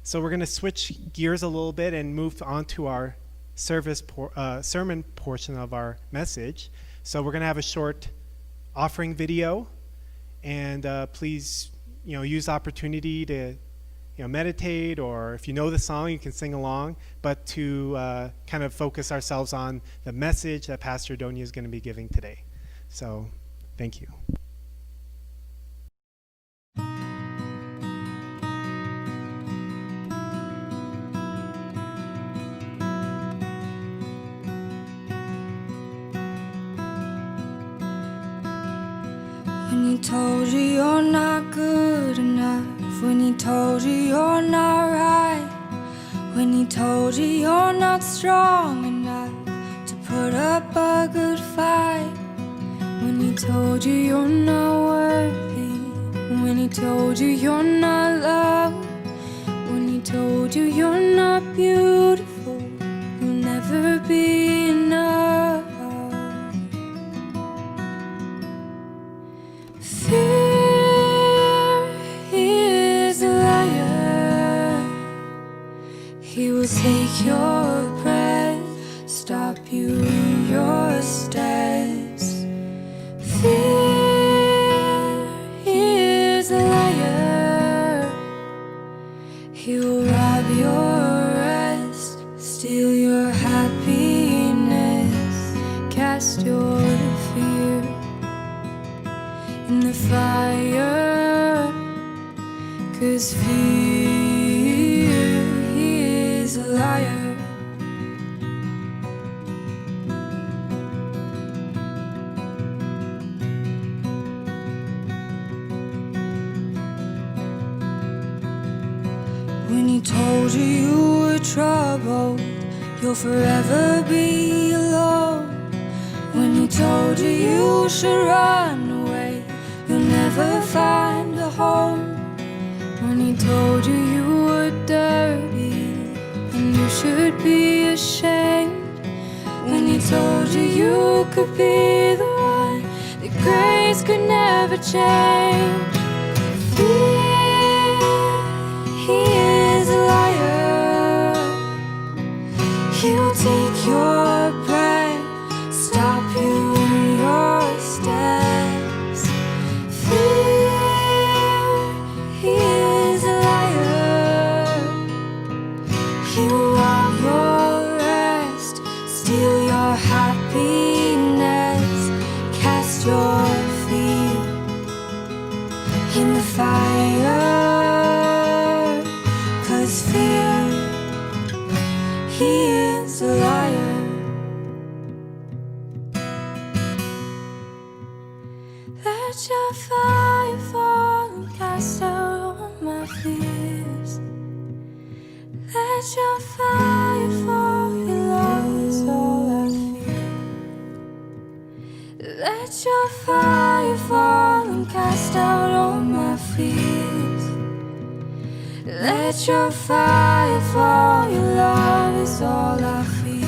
So we're going to switch gears a little bit and move on to our sermon portion of our message. So we're going to have a short offering video, and please, use the opportunity to, meditate, or if you know the song, you can sing along, but to kind of focus ourselves on the message that Pastor Donia is going to be giving today. So, thank you. When he told you you're not good enough, when he told you you're not right, when he told you you're not strong enough to put up a good fight, when he told you you're not worthy, when he told you you're not loved, when he told you you're not beautiful, you'll never be enough. Fear, he is a liar. He will take your breath, stop you in your steps. Fear, he is a liar. He will rob your rest, steal your happiness, cast your fear in the fire, 'cause fear, he is a liar. When he told you you were troubled, you'll forever be alone. When he told you you should run away, you'll never find a home. When he told you you were dirty and you should be ashamed, when he told you you could be the one that grace could never change. Fear, he is a liar. He will take your breath, stop you in your steps. Fear, he is a liar. He will rob your rest, steal your happiness, cast your fear in the fire, 'cause fear, he is a liar. Let your fire fall and cast out all my fears. Let your fire fall, your love is all I fear. Let your fire fall and cast out all my fears. Let your fire fall, your love is all I fear.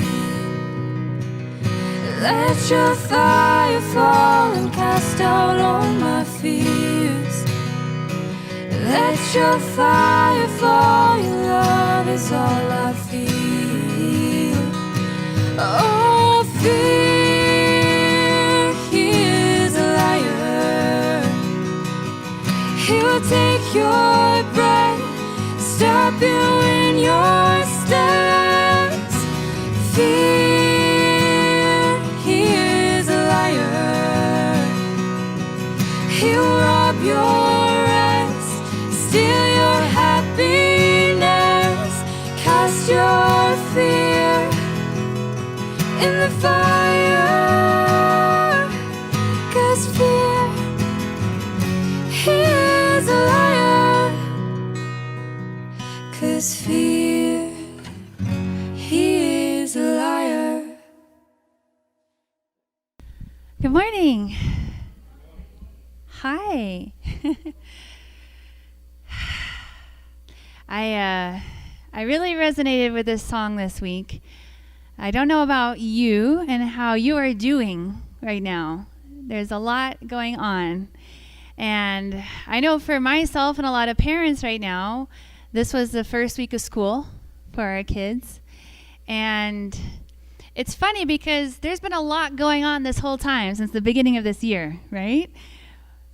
Let your fire fall and cast out all my fears. Let your fire fall, your love is all I feel. Oh, fear, he is a liar. He will take your breath, stop you in your steps. Fear, he is a liar. He'll rob your rest, steal your happiness, cast your fear in the fire, 'cause fear, he is a liar. 'Cause fear, he is a liar. Good morning. Hi. I really resonated with this song this week. I don't know about you and how you are doing right now. There's a lot going on. And I know for myself and a lot of parents right now This was the first week of school for our kids. And it's funny because there's been a lot going on this whole time since the beginning of this year, right?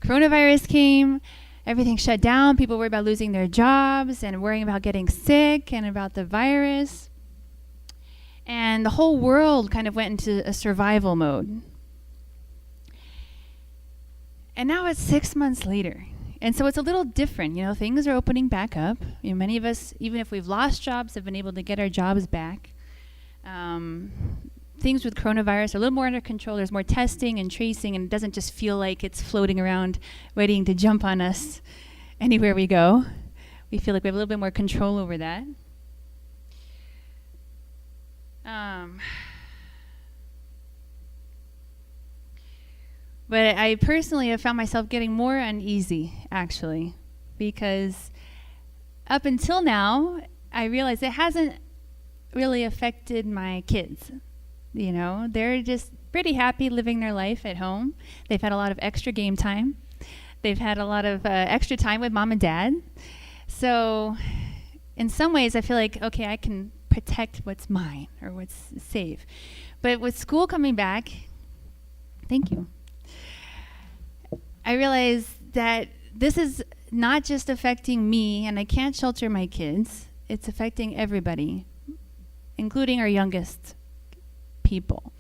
Coronavirus came, everything shut down, people worried about losing their jobs and worrying about getting sick and about the virus. And the whole world kind of went into a survival mode. And now it's 6 months later. And so it's a little different. You know, things are opening back up. You know, many of us, even if we've lost jobs, have been able to get our jobs back. Things with coronavirus are a little more under control. There's more testing and tracing, and it doesn't just feel like it's floating around waiting to jump on us anywhere we go. We feel like we have a little bit more control over that. But I personally have found myself getting more uneasy, actually, because up until now, I realized it hasn't really affected my kids. You know, they're just pretty happy living their life at home. They've had a lot of extra game time. They've had a lot of extra time with mom and dad. So in some ways, I feel like, okay, I can protect what's mine or what's safe. But with school coming back, thank you, I realized that this is not just affecting me, and I can't shelter my kids. It's affecting everybody, including our youngest people.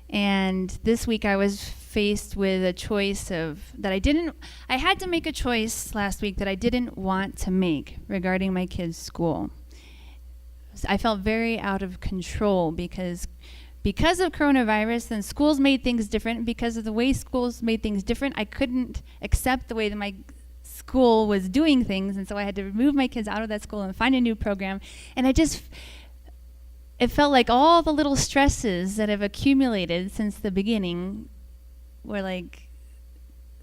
And this week I was faced with a choice I had to make a choice last week that I didn't want to make regarding my kids' school. I felt very out of control because of coronavirus, and schools made things different. Because of the way schools made things different, I couldn't accept the way that my school was doing things, and so I had to remove my kids out of that school and find a new program. And it felt like all the little stresses that have accumulated since the beginning were like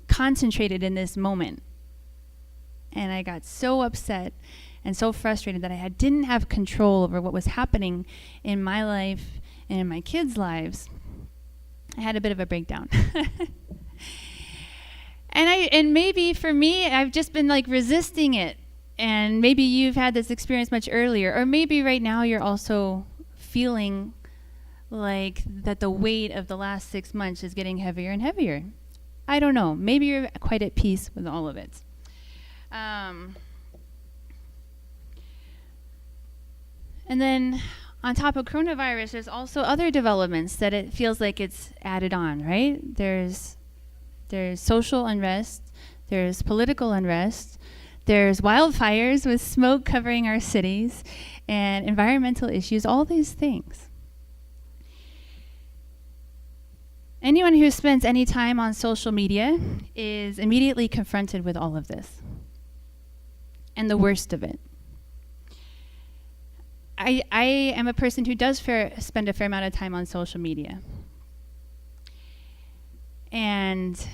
concentrated in this moment. And I got so upset and so frustrated that I didn't have control over what was happening in my life and in my kids' lives. I had a bit of a breakdown. And maybe for me, I've just been like resisting it. And maybe you've had this experience much earlier, or maybe right now you're also feeling like that the weight of the last 6 months is getting heavier and heavier. I don't know. Maybe you're quite at peace with all of it. And then on top of coronavirus, there's also other developments that it feels like it's added on, right? There's social unrest, there's political unrest, there's wildfires with smoke covering our cities, and environmental issues, all these things. Anyone who spends any time on social media is immediately confronted with all of this and the worst of it. I am a person who does spend a fair amount of time on social media. And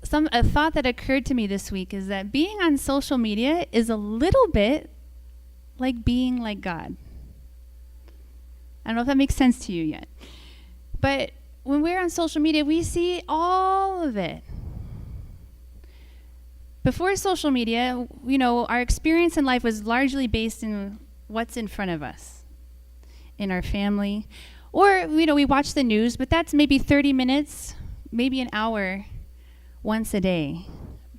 a thought that occurred to me this week is that being on social media is a little bit like being like God. I don't know if that makes sense to you yet. But when we're on social media, we see all of it. Before social media, you know, our experience in life was largely based in what's in front of us, in our family. Or, you know, we watch the news, but that's maybe 30 minutes, maybe an hour once a day.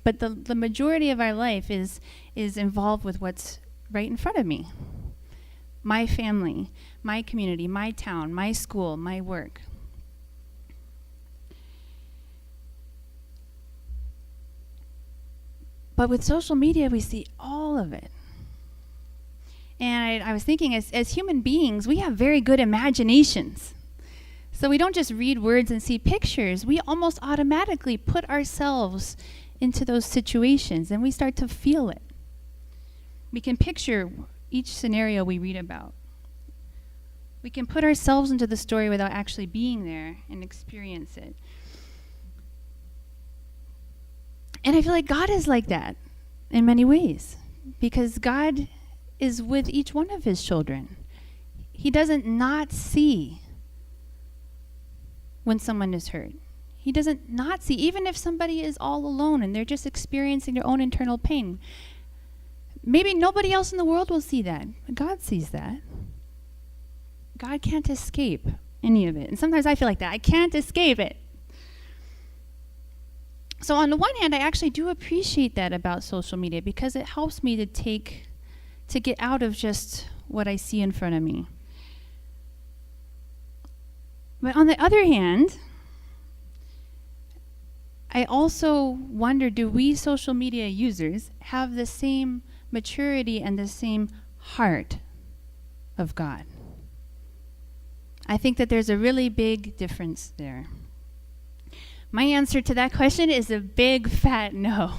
But the majority of our life is involved with what's right in front of me. My family, my community, my town, my school, my work. But with social media, we see all of it. And I was thinking, as human beings, we have very good imaginations. So we don't just read words and see pictures. We almost automatically put ourselves into those situations, and we start to feel it. We can picture each scenario we read about. We can put ourselves into the story without actually being there and experience it. And I feel like God is like that in many ways, because God is with each one of his children. He doesn't not see when someone is hurt. He doesn't not see, even if somebody is all alone and they're just experiencing their own internal pain. maybe nobody else in the world will see that. God sees that. God can't escape any of it. And sometimes I feel like that. I can't escape it. So on the one hand, I actually do appreciate that about social media because it helps me to get out of just what I see in front of me. But on the other hand, I also wonder, do we social media users have the same maturity and the same heart of God? I think that there's a really big difference there. My answer to that question is a big fat no.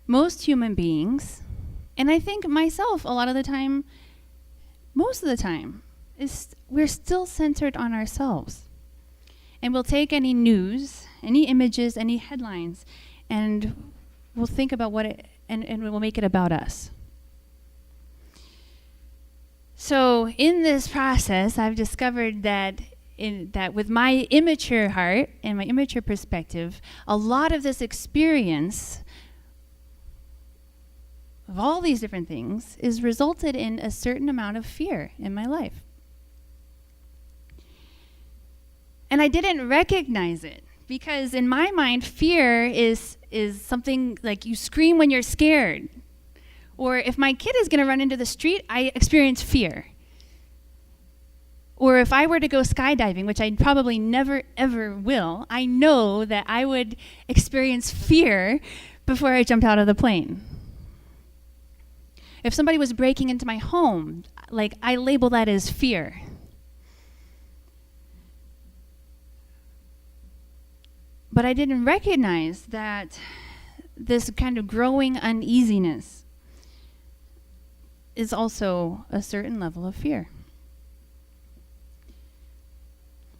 Most human beings, and I think myself a lot of the time, most of the time, we're still centered on ourselves. And we'll take any news, any images, any headlines, and we'll think about what it, and we'll make it about us. So in this process, I've discovered that with my immature heart and my immature perspective, a lot of this experience of all these different things is resulted in a certain amount of fear in my life. And I didn't recognize it because in my mind, fear is something like you scream when you're scared. Or if my kid is going to run into the street, I experience fear. Or if I were to go skydiving, which I probably never, ever will, I know that I would experience fear before I jumped out of the plane. If somebody was breaking into my home, like I label that as fear. But I didn't recognize that this kind of growing uneasiness is also a certain level of fear.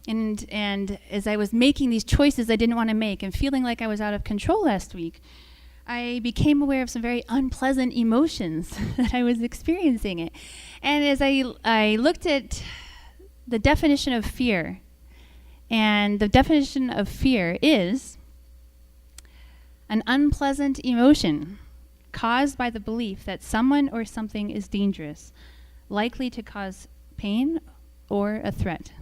And as I was making these choices I didn't want to make and feeling like I was out of control last week, I became aware of some very unpleasant emotions that I was experiencing it. And as I looked at the definition of fear, and the definition of fear is an unpleasant emotion caused by the belief that someone or something is dangerous, likely to cause pain or a threat.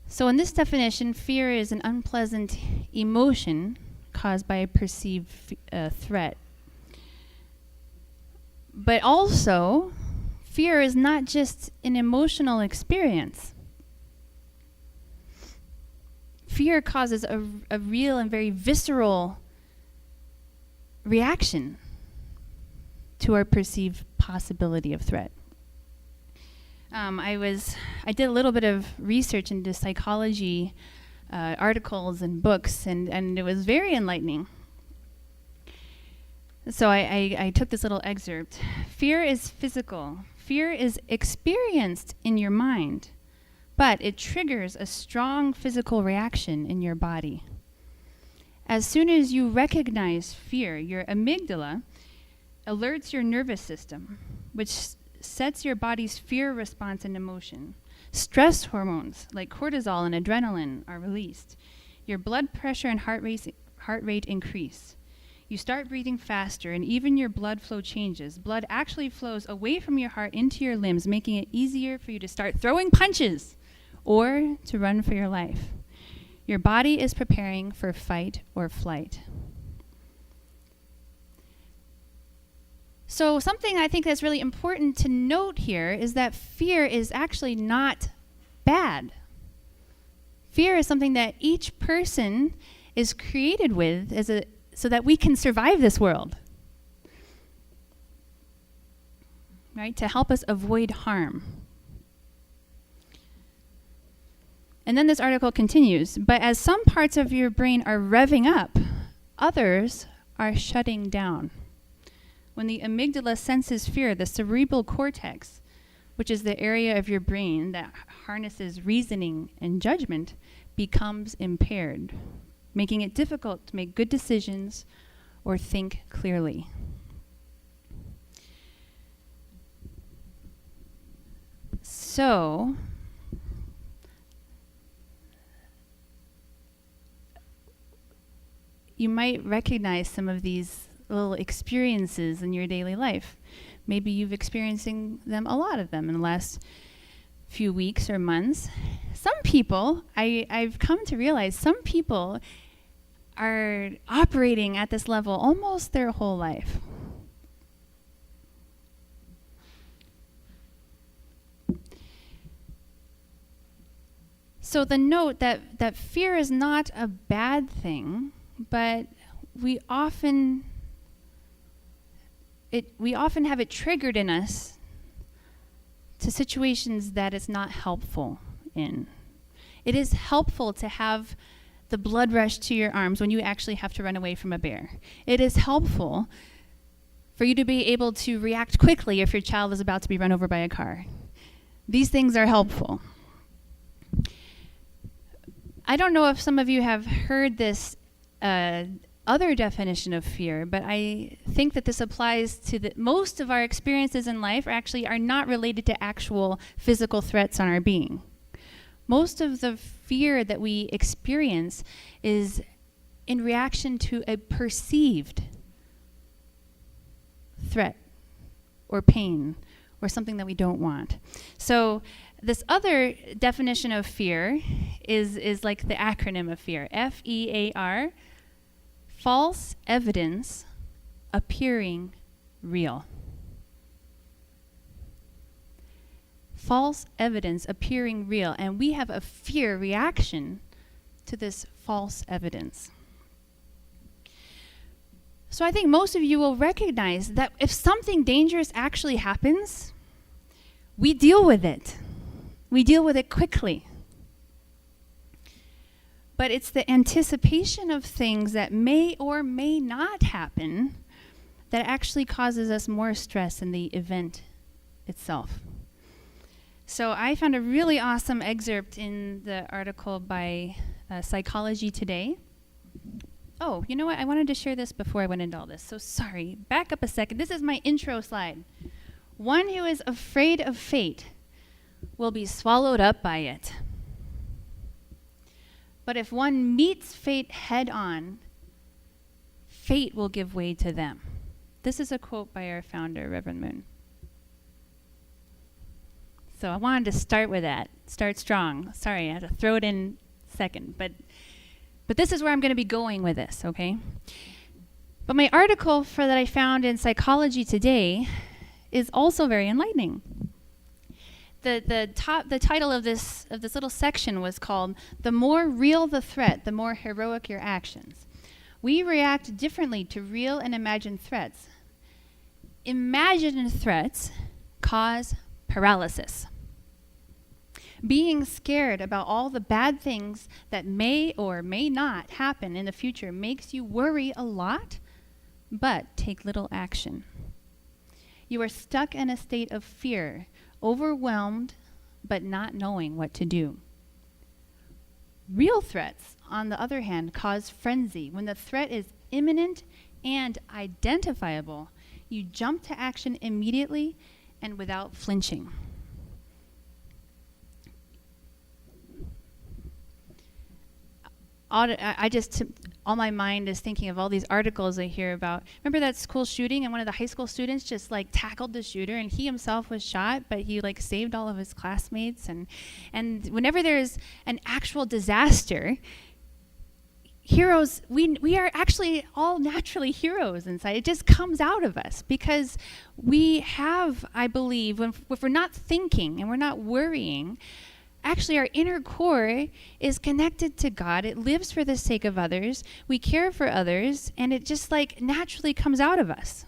So in this definition, fear is an unpleasant emotion caused by a perceived threat. But also, fear is not just an emotional experience. Fear causes a real and very visceral reaction to our perceived possibility of threat. I did a little bit of research into psychology articles and books, and it was very enlightening. So I took this little excerpt. Fear is physical. Fear is experienced in your mind, but it triggers a strong physical reaction in your body. As soon as you recognize fear, your amygdala alerts your nervous system, which sets your body's fear response into motion. Stress hormones like cortisol and adrenaline are released. Your blood pressure and heart rate increase. You start breathing faster, and even your blood flow changes. Blood actually flows away from your heart into your limbs, making it easier for you to start throwing punches or to run for your life. Your body is preparing for fight or flight. So something I think that's really important to note here is that fear is actually not bad. Fear is something that each person is created with so that we can survive this world, right? To help us avoid harm. And then this article continues, but as some parts of your brain are revving up, others are shutting down. When the amygdala senses fear, the cerebral cortex, which is the area of your brain that harnesses reasoning and judgment, becomes impaired, making it difficult to make good decisions or think clearly. So, you might recognize some of these little experiences in your daily life. Maybe you've experiencing them, a lot of them, in the last few weeks or months. Some people, I've come to realize, some people are operating at this level almost their whole life. So the note that fear is not a bad thing, but we often have it triggered in us to situations that it's not helpful in. It is helpful to have the blood rush to your arms when you actually have to run away from a bear. It is helpful for you to be able to react quickly if your child is about to be run over by a car. These things are helpful. I don't know if some of you have heard this other definition of fear, but I think that this applies to most of our experiences in life are not related to actual physical threats on our being. Most of the fear that we experience is in reaction to a perceived threat or pain or something that we don't want. So this other definition of fear is like the acronym of fear, FEAR, false evidence appearing real. False evidence appearing real, and we have a fear reaction to this false evidence. So I think most of you will recognize that if something dangerous actually happens, we deal with it. We deal with it quickly. But it's the anticipation of things that may or may not happen that actually causes us more stress in the event itself. So I found a really awesome excerpt in the article by Psychology Today. Oh, you know what? I wanted to share this before I went into all this. So sorry. Back up a second. This is my intro slide. One who is afraid of fate will be swallowed up by it. But if one meets fate head on, fate will give way to them. This is a quote by our founder, Reverend Moon. So I wanted to start with that. Start strong. Sorry, I had to throw it in second. But this is where I'm going to be going with this, okay? But my article that I found in Psychology Today is also very enlightening. The title of this little section was called "The More Real the Threat, the More Heroic Your Actions." We react differently to real and imagined threats. Imagined threats cause paralysis. Being scared about all the bad things that may or may not happen in the future makes you worry a lot, but take little action. You are stuck in a state of fear, overwhelmed, but not knowing what to do. Real threats, on the other hand, cause frenzy. When the threat is imminent and identifiable, you jump to action immediately and without flinching. All my mind is thinking of all these articles I hear about. Remember that school shooting, and one of the high school students just tackled the shooter, and he himself was shot, but he saved all of his classmates. And whenever there's an actual disaster, heroes, we are actually all naturally heroes inside. It just comes out of us because we have, I believe, if we're not thinking and we're not worrying, actually, our inner core is connected to God. It lives for the sake of others. We care for others, and it just naturally comes out of us.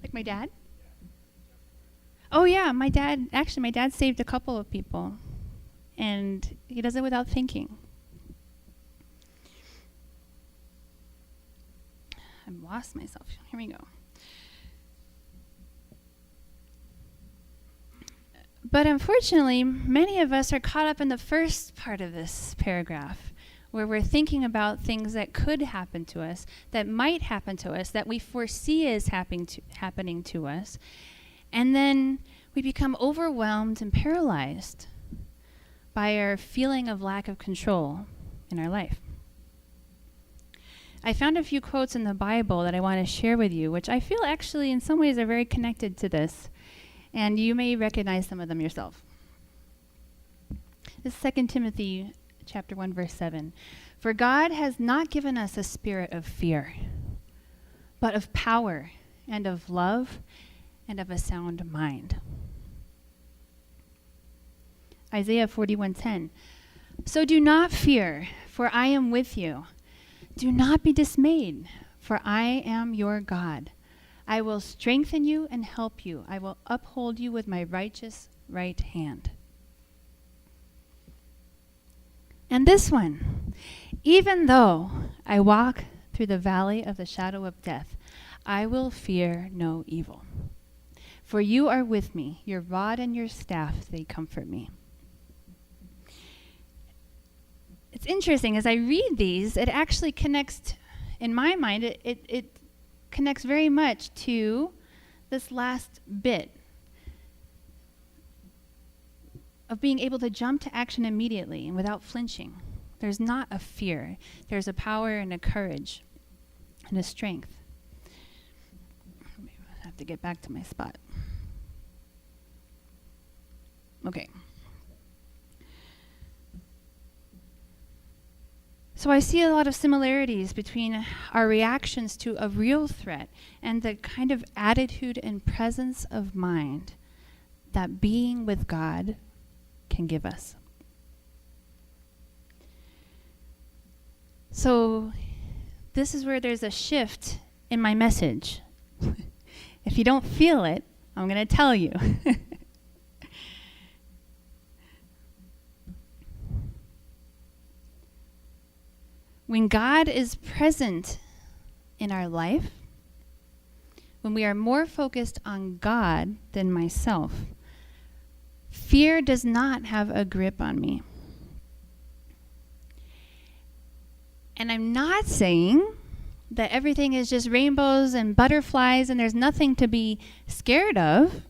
Like my dad? Oh yeah, my dad saved a couple of people, and he does it without thinking. I've lost myself. Here we go. But unfortunately, many of us are caught up in the first part of this paragraph, where we're thinking about things that could happen to us, that might happen to us, that we foresee as happening to us. And then we become overwhelmed and paralyzed by our feeling of lack of control in our life. I found a few quotes in the Bible that I want to share with you, which I feel actually in some ways are very connected to this. And you may recognize some of them yourself. This is 2 Timothy chapter 1, verse 7. For God has not given us a spirit of fear, but of power and of love and of a sound mind. Isaiah 41:10. So do not fear, for I am with you. Do not be dismayed, for I am your God. I will strengthen you and help you. I will uphold you with my righteous right hand. And this one, even though I walk through the valley of the shadow of death, I will fear no evil. For you are with me, your rod and your staff, they comfort me. It's interesting, as I read these, it actually connects, in my mind, it connects very much to this last bit of being able to jump to action immediately and without flinching. There's not a fear. There's a power and a courage and a strength. I have to get back to my spot. Okay. So I see a lot of similarities between our reactions to a real threat and the kind of attitude and presence of mind that being with God can give us. So this is where there's a shift in my message. If you don't feel it, I'm going to tell you. When God is present in our life, when we are more focused on God than myself, fear does not have a grip on me. And I'm not saying that everything is just rainbows and butterflies and there's nothing to be scared of.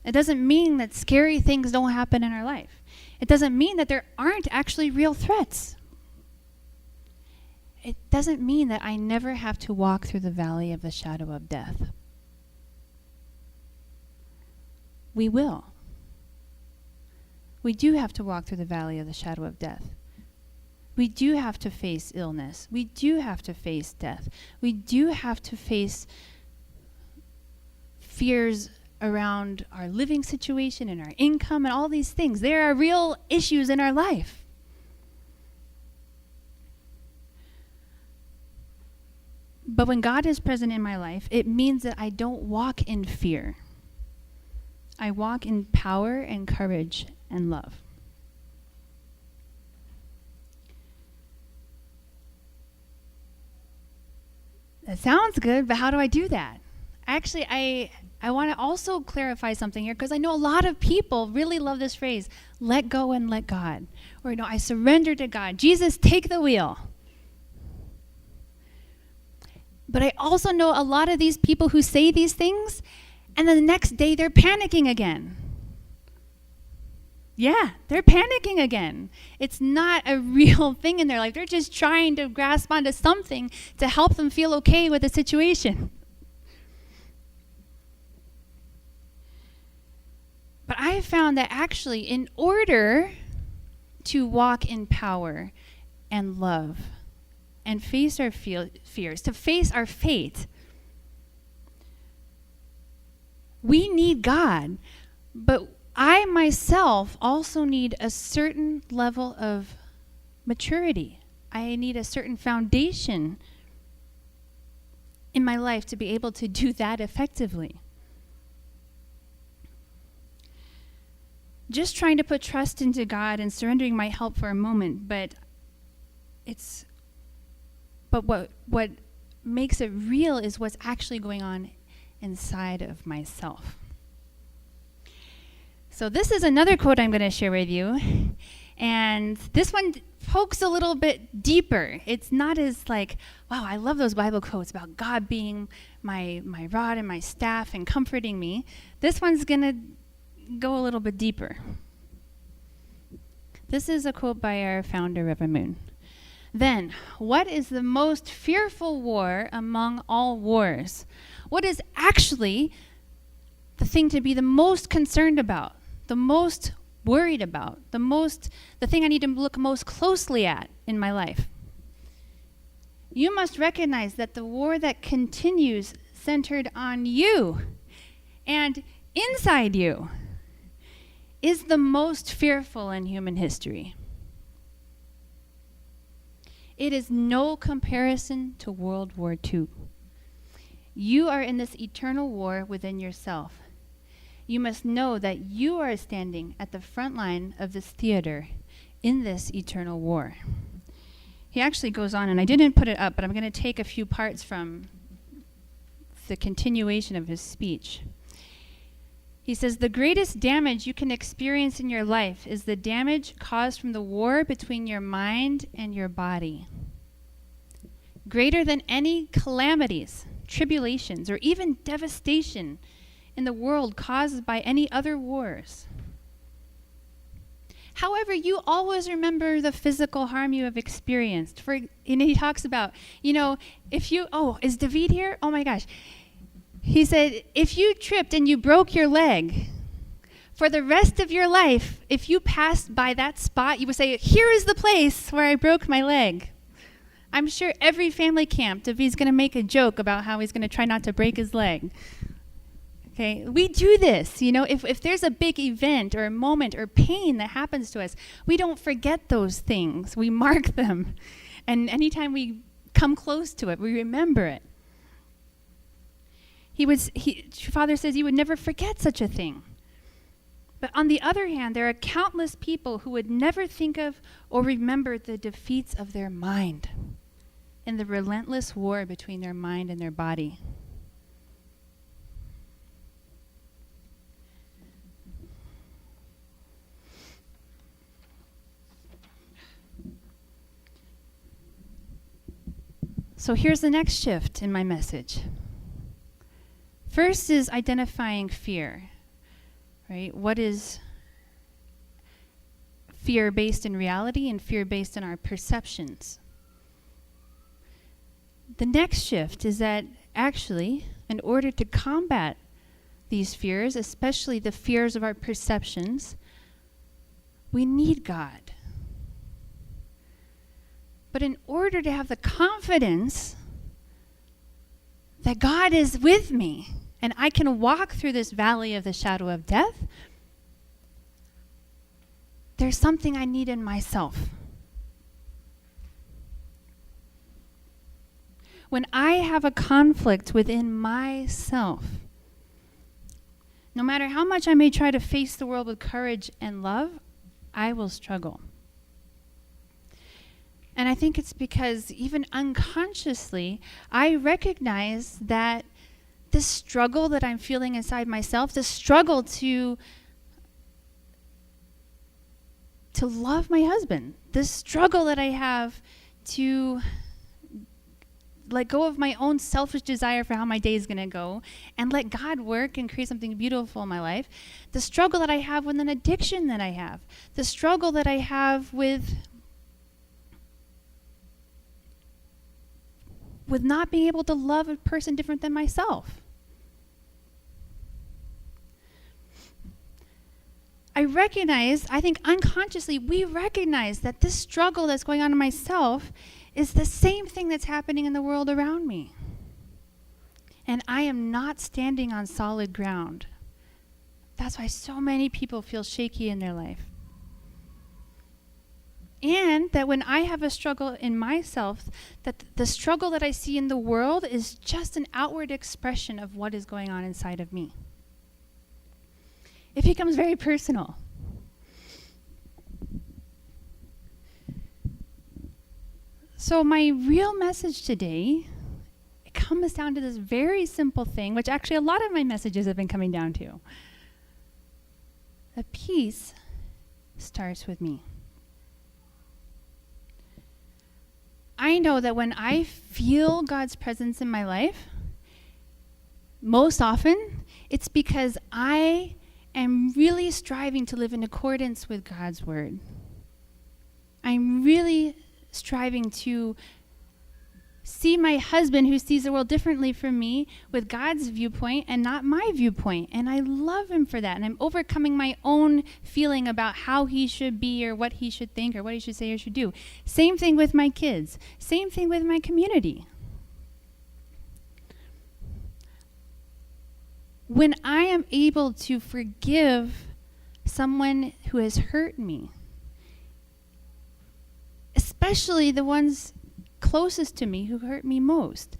It doesn't mean that scary things don't happen in our life. It doesn't mean that there aren't actually real threats. It doesn't mean that I never have to walk through the valley of the shadow of death. We will. We do have to walk through the valley of the shadow of death. We do have to face illness. We do have to face death. We do have to face fears around our living situation and our income and all these things. There are real issues in our life. But when God is present in my life, it means that I don't walk in fear. I walk in power and courage and love. That sounds good, but how do I do that? Actually, I want to also clarify something here, because I know a lot of people really love this phrase, let go and let God. Or, I surrender to God. Jesus, take the wheel. But I also know a lot of these people who say these things, and then the next day they're panicking again. Yeah, they're panicking again. It's not a real thing in their life. They're just trying to grasp onto something to help them feel okay with the situation. But I have found that actually, in order to walk in power and love, and face our fears, to face our fate, we need God. But I myself also need a certain level of maturity. I need a certain foundation in my life to be able to do that effectively. Just trying to put trust into God and surrendering might help for a moment, but what makes it real is what's actually going on inside of myself. So this is another quote I'm going to share with you. And this one pokes a little bit deeper. It's not as like, wow, I love those Bible quotes about God being my rod and my staff and comforting me. This one's going to go a little bit deeper. This is a quote by our founder, Reverend Moon. Then, what is the most fearful war among all wars? What is actually the thing to be the most concerned about, the most worried about, the thing I need to look most closely at in my life? You must recognize that the war that continues centered on you and inside you is the most fearful in human history. It is no comparison to World War II. You are in this eternal war within yourself. You must know that you are standing at the front line of this theater in this eternal war. He actually goes on, and I didn't put it up, but I'm going to take a few parts from the continuation of his speech. He says, the greatest damage you can experience in your life is the damage caused from the war between your mind and your body. Greater than any calamities, tribulations, or even devastation in the world caused by any other wars. However, you always remember the physical harm you have experienced. And he talks about, is David here? Oh my gosh. He said, if you tripped and you broke your leg, for the rest of your life, if you passed by that spot, you would say, here is the place where I broke my leg. I'm sure every family camp, David's going to make a joke about how he's going to try not to break his leg. Okay, we do this, if there's a big event or a moment or pain that happens to us, we don't forget those things. We mark them. And anytime we come close to it, we remember it. Father says he would never forget such a thing. But on the other hand, there are countless people who would never think of or remember the defeats of their mind in the relentless war between their mind and their body. So here's the next shift in my message. First is identifying fear, right? What is fear based in reality and fear based in our perceptions? The next shift is that actually, in order to combat these fears, especially the fears of our perceptions, we need God. But in order to have the confidence that God is with me and I can walk through this valley of the shadow of death, there's something I need in myself. When I have a conflict within myself, no matter how much I may try to face the world with courage and love, I will struggle. And I think it's because even unconsciously, I recognize that this struggle that I'm feeling inside myself, this struggle to love my husband, this struggle that I have to let go of my own selfish desire for how my day is going to go and let God work and create something beautiful in my life, the struggle that I have with an addiction that I have, the struggle that I have with not being able to love a person different than myself. I think unconsciously, we recognize that this struggle that's going on in myself is the same thing that's happening in the world around me. And I am not standing on solid ground. That's why so many people feel shaky in their life. And that when I have a struggle in myself, that the struggle that I see in the world is just an outward expression of what is going on inside of me. It becomes very personal. So my real message today, it comes down to this very simple thing, which actually a lot of my messages have been coming down to. The peace starts with me. I know that when I feel God's presence in my life, most often, it's because I am really striving to live in accordance with God's word. I'm really striving to see my husband, who sees the world differently from me, with God's viewpoint and not my viewpoint. And I love him for that. And I'm overcoming my own feeling about how he should be or what he should think or what he should say or should do. Same thing with my kids. Same thing with my community. When I am able to forgive someone who has hurt me, especially the ones closest to me who hurt me most,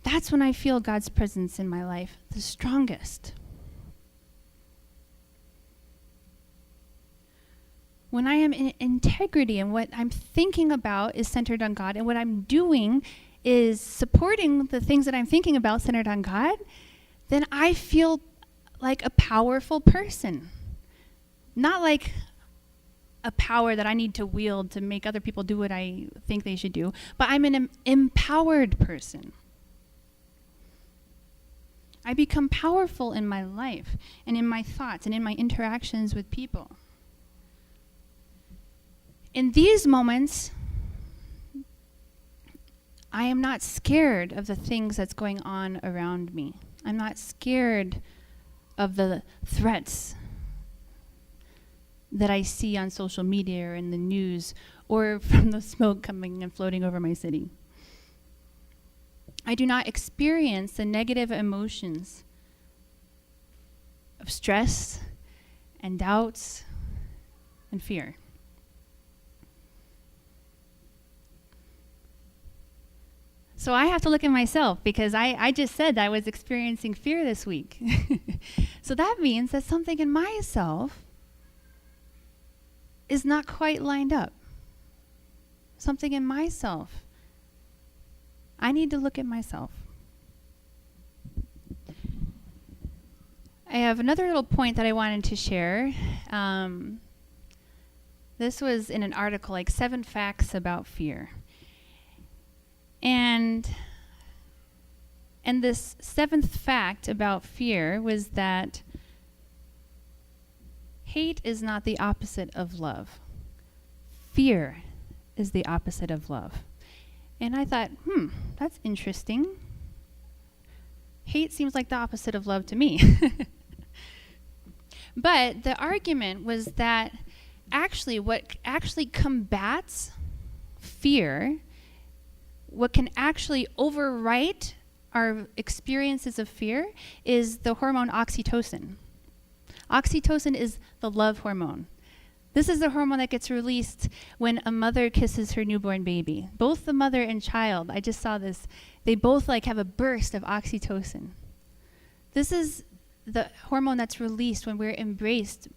that's when I feel God's presence in my life the strongest. When I am in integrity and what I'm thinking about is centered on God, and what I'm doing is supporting the things that I'm thinking about centered on God, then I feel like a powerful person. Not like a power that I need to wield to make other people do what I think they should do, but I'm an empowered person. I become powerful in my life and in my thoughts and in my interactions with people. In these moments, I am not scared of the things that's going on around me. I'm not scared of the threats that I see on social media or in the news or from the smoke coming and floating over my city. I do not experience the negative emotions of stress and doubts and fear. So I have to look at myself because I just said that I was experiencing fear this week. So that means that something in myself is not quite lined up. Something in myself. I need to look at myself. I have another little point that I wanted to share. This was in an article, like 7 facts about fear. And this 7th fact about fear was that hate is not the opposite of love. Fear is the opposite of love. And I thought, that's interesting. Hate seems like the opposite of love to me. But the argument was that what actually combats fear, what can actually overwrite our experiences of fear, is the hormone oxytocin. Oxytocin is the love hormone. This is the hormone that gets released when a mother kisses her newborn baby. Both the mother and child, I just saw this, they both have a burst of oxytocin. This is the hormone that's released when we're embraced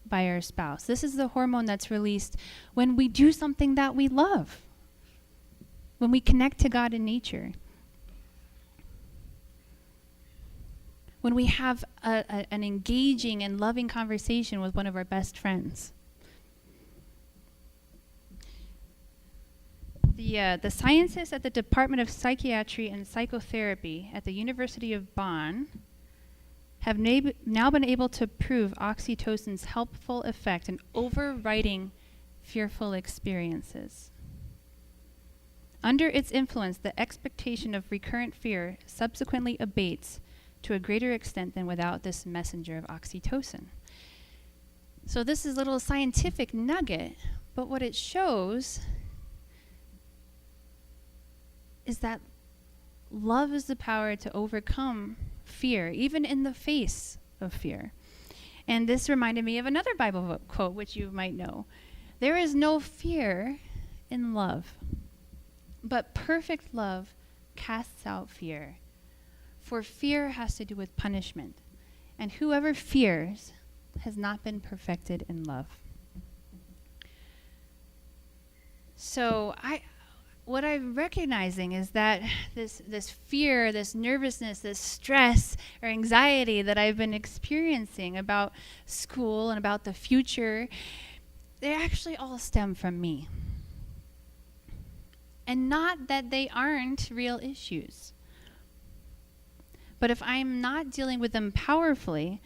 by our spouse. This is the hormone that's released when we do something that we love, when we connect to God in nature, when we have an engaging and loving conversation with one of our best friends. The scientists at the Department of Psychiatry and Psychotherapy at the University of Bonn have now been able to prove oxytocin's helpful effect in overriding fearful experiences. Under its influence, the expectation of recurrent fear subsequently abates to a greater extent than without this messenger of oxytocin. So this is a little scientific nugget, but what it shows is that love is the power to overcome fear, even in the face of fear. And this reminded me of another Bible quote, which you might know. There is no fear in love, but perfect love casts out fear. For fear has to do with punishment, and whoever fears has not been perfected in love. So what I'm recognizing is that this fear, this nervousness, this stress or anxiety that I've been experiencing about school and about the future, they actually all stem from me. And not that they aren't real issues. But if I'm not dealing with them powerfully,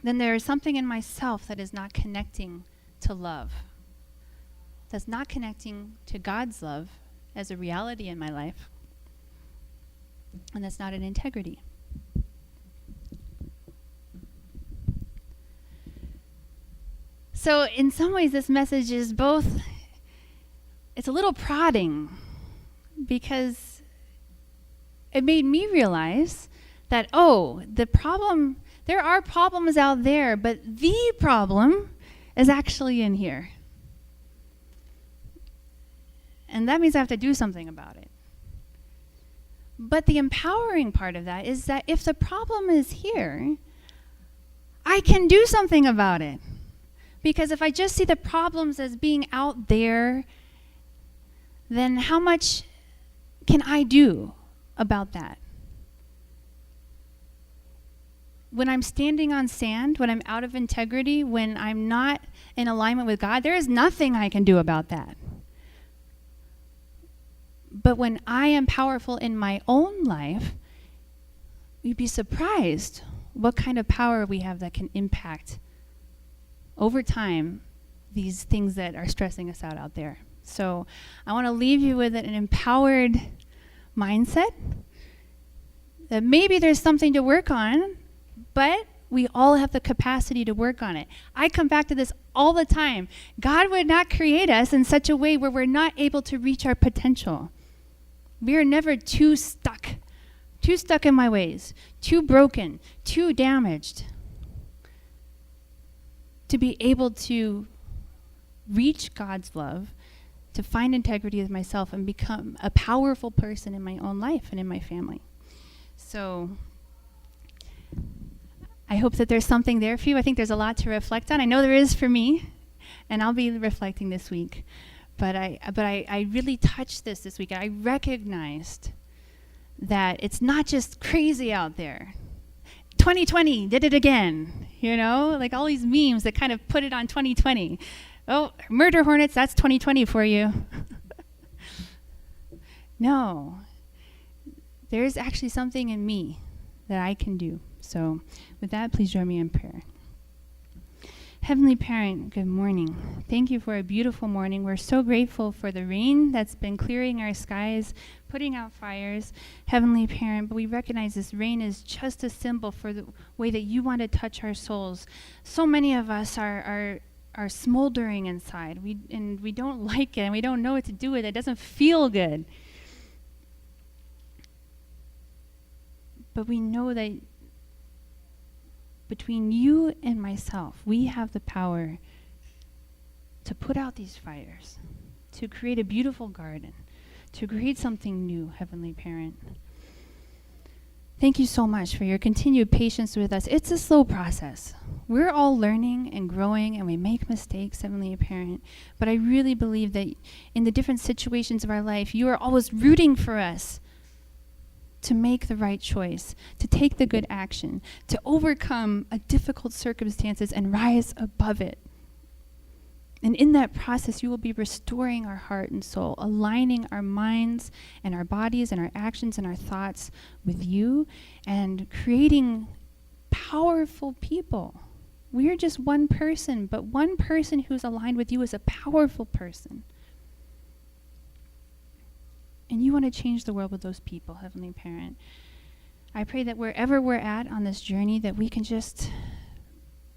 then there is something in myself that is not connecting to love. that's not connecting to God's love as a reality in my life, and that's not an integrity. So in some ways, this message is both, it's a little prodding, because it made me realize that, there are problems out there, but the problem is actually in here. And that means I have to do something about it. But the empowering part of that is that if the problem is here, I can do something about it. Because if I just see the problems as being out there, then how much can I do about that? When I'm standing on sand, when I'm out of integrity, when I'm not in alignment with God, there is nothing I can do about that. But when I am powerful in my own life, you'd be surprised what kind of power we have that can impact over time these things that are stressing us out there. So I want to leave you with an empowered mindset that maybe there's something to work on, but we all have the capacity to work on it. I come back to this all the time. God would not create us in such a way where we're not able to reach our potential. We are never too stuck in my ways, too broken, too damaged to be able to reach God's love, to find integrity with myself and become a powerful person in my own life and in my family. So I hope that there's something there for you. I think there's a lot to reflect on. I know there is for me, and I'll be reflecting this week. But I really touched this week. I recognized that it's not just crazy out there. 2020 did it again, like all these memes that kind of put it on 2020. Oh, murder hornets, that's 2020 for you. No, there's actually something in me that I can do. So with that, please join me in prayer. Heavenly Parent, good morning. Thank you for a beautiful morning. We're so grateful for the rain that's been clearing our skies, putting out fires. Heavenly Parent, but we recognize this rain is just a symbol for the way that you want to touch our souls. So many of us are smoldering inside. We don't like it, and we don't know what to do with it. It doesn't feel good. But we know that between you and myself, we have the power to put out these fires, to create a beautiful garden, to create something new, Heavenly Parent. Thank you so much for your continued patience with us. It's a slow process. We're all learning and growing, and we make mistakes, Heavenly Parent. But I really believe that in the different situations of our life, you are always rooting for us to make the right choice, to take the good action, to overcome a difficult circumstances and rise above it. And in that process, you will be restoring our heart and soul, aligning our minds and our bodies and our actions and our thoughts with you, and creating powerful people. We are just one person, but one person who's aligned with you is a powerful person. And you want to change the world with those people, Heavenly Parent. I pray that wherever we're at on this journey, that we can just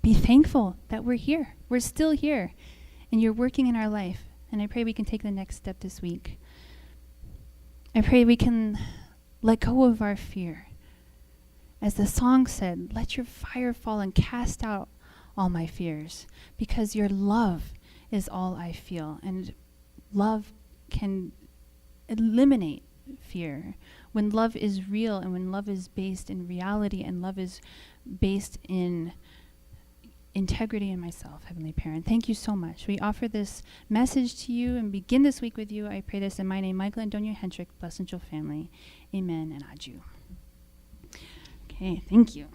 be thankful that we're here. We're still here. And you're working in our life. And I pray we can take the next step this week. I pray we can let go of our fear. As the song said, let your fire fall and cast out all my fears. Because your love is all I feel. And love can eliminate fear. When love is real, and when love is based in reality, and love is based in integrity in myself, Heavenly Parent. Thank you so much. We offer this message to you and begin this week with you. I pray this in my name, Michael Antonio Hendrick, Blessed Angel Family. Amen and adieu. Okay, thank you.